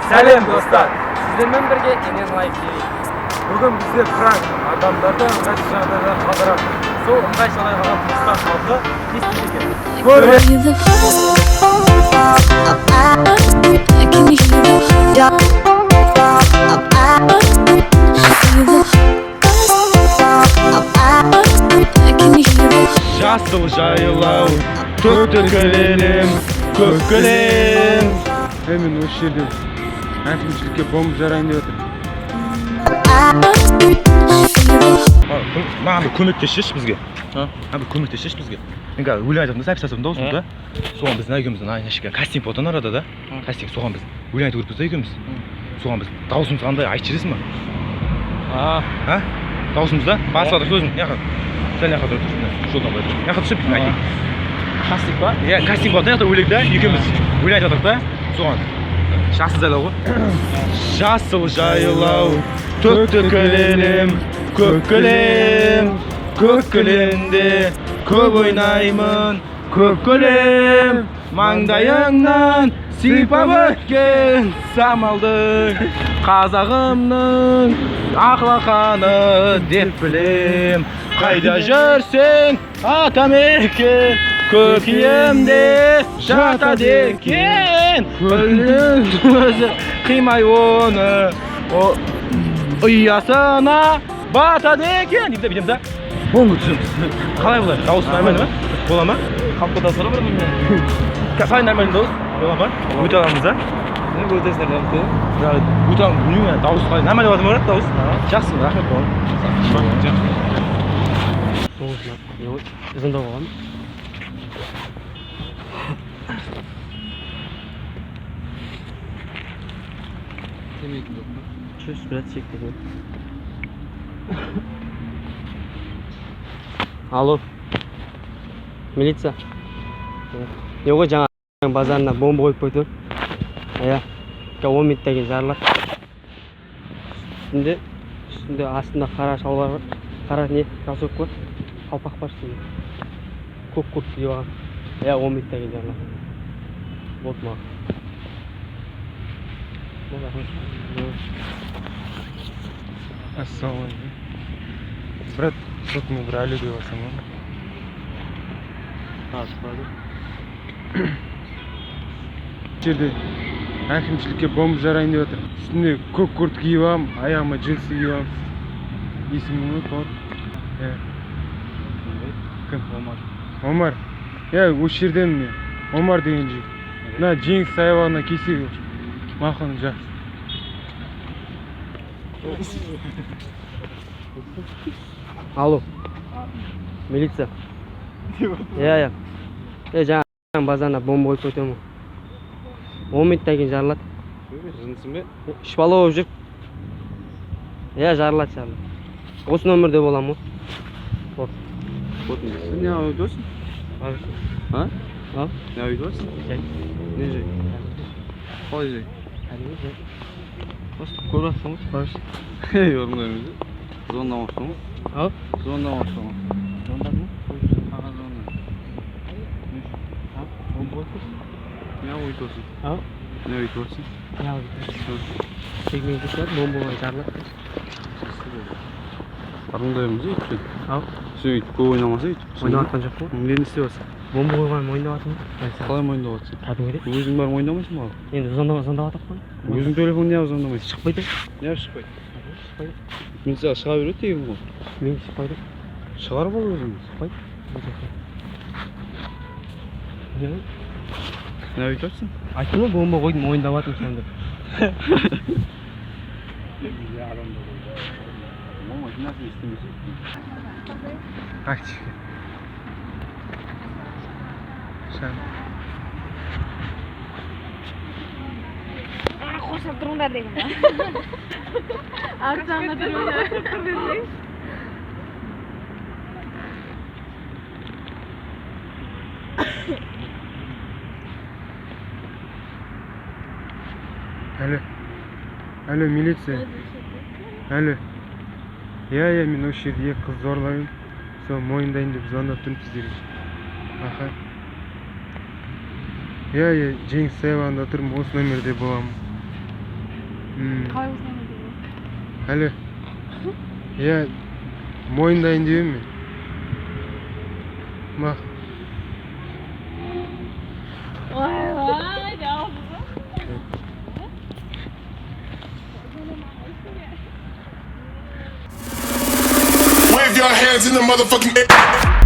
Сәлем достар, сіздермен бірге NNNLIFE TV. Бүгін бізде пранк адамдарды ыңғайсыз жағдайда қалдырады. Сол ыңғайсыз жағдайға қалдырған халқы естиген. Жасыл жайлау, Тіркелеміз көккілем. Мен осы жерде әкімшілікке бомба жарайын деп отыр. Маған бір көмектесші бізге. Мен қазір өлең айтатын запись жасадым да осында. Соған біздің екеуміздің айнашқа кастинг болатын арада да. Кастинг соған біз өлең айтып көріппіз да екеуміз. Соған біз дауысымыз қандай айтып жібересің ба? Дауысымыз да? Басылады сөзің. Сәл яққа тұрып тұрсың. Жолдан былай тұр. Яққа түсіп айтайын. Кастинг ба? Иә, кастинг болатын яқта өлең да. Екеуміз өлең айтып жатырық да. Соған жасыл жайлау ғой. Жасыл жайлау, Тіркелем, көккілем. Көккілемде көп ойнаймын, көккілем. Маңдайыңнан сипап өткен самалдың қазағымның ақлақаны деп білем. Қайда жүрсең атамекен, көкейімде жатады екен. Гүлдің өзі қимай оны, ұясына батады екен. Деп білем да. Бомба түсіміз. Қалай бұлай? Дауыс нормально ма? Бола ма? Қалыпта сұрап бір мен. Сайын нормально дауыс? Бола ма? Өте аламыз да? Өтесіздер дауысты. Өте аламыз. Білмеймін, дауыс қалай? Нормально болады ма дауыс? Жақсы, рахмет болған. Звондап алған. Чөз брат шектеді. Алып. Милиция. Не ғой жаңа базарына бомба қойып қойды. Иә. 10 минуттан кейін жарылады. Үстінде астында қара шалбар бар. Қара не? Кроссовка бар. Қалпақ бар үстінде. Көк куртка киіп алған. Иә, 10 минуттан кейін жарылады. Вот маған. Ассалаумағалейкум. Брат, сотыңа бір әлі деп алсам ма? Шықпады. Жерде әкімшілікке бомба жарайын деп отыр. Үстінде көк куртка киіп алам, аяғыма джинсы киіп алам. Есімің кім бар? Кім? Омар. Осы жерден Омар деген жігіт. Мына жеңіс саябағына келсек мақұл жақсы. Алло. Милиция. Иә. Жаңа базарына бомба қойып қойдым. 10 минуттан кейін жарылады. Жынысың бе? Үш бала болып жүр. Иә, жарылады. Осы нөмірде боламын ғой. Сен не айтып отырсың? Не айтып отырсың? Не жай? Қалай жай? Просто көріп жатсың ғой, баршы. Орындаймыз. Звондамақшы ма? Звондамақшы ма? Звондады ма? Аға звондаймын. Бомба қойып Не айтып отырсың? Не айтып отырсың? Сегмен көшеді, бомба жарылады. Арындаймыз өйткен. Сен өйтіп көп ойнамаса өйтіп. Ойнаватқан жоқ қой. Нені істеп жатсың? Бомба қойған мойындаватырмын. Қалай мойындап жатсың? Кәдімгідей. Өзің барып ойнамайсың ба? Енді звондаватыр қой. Өзің телефон неғып звондамайсың? Шықпайды. Неғып шықпайды? Мен саған шыға береді деген ғой. Мен шықпайды. Шығарып ал өзің. Шықпайды. Не айтып жатсың? Айттым ғой, бомба қойдым, мойындаватырмын сен деп. Активке. Қоршап тұрыңдар деген ба? Артаңа тұрыңдар. Алло, милиция. Алло. Иә, мен осы жерде қыз зорлаймын. Сол мойындайын деп звондап тұрмын сіздерге. Аха. Иә, жеңіс саябағында тұрмын, осы нөмірде боламын. қалай болсам деймін. Әлі. Я мойындайын деймін мен. Бақ. Ойбай, жалпы. Wave your hands in the motherfucking air.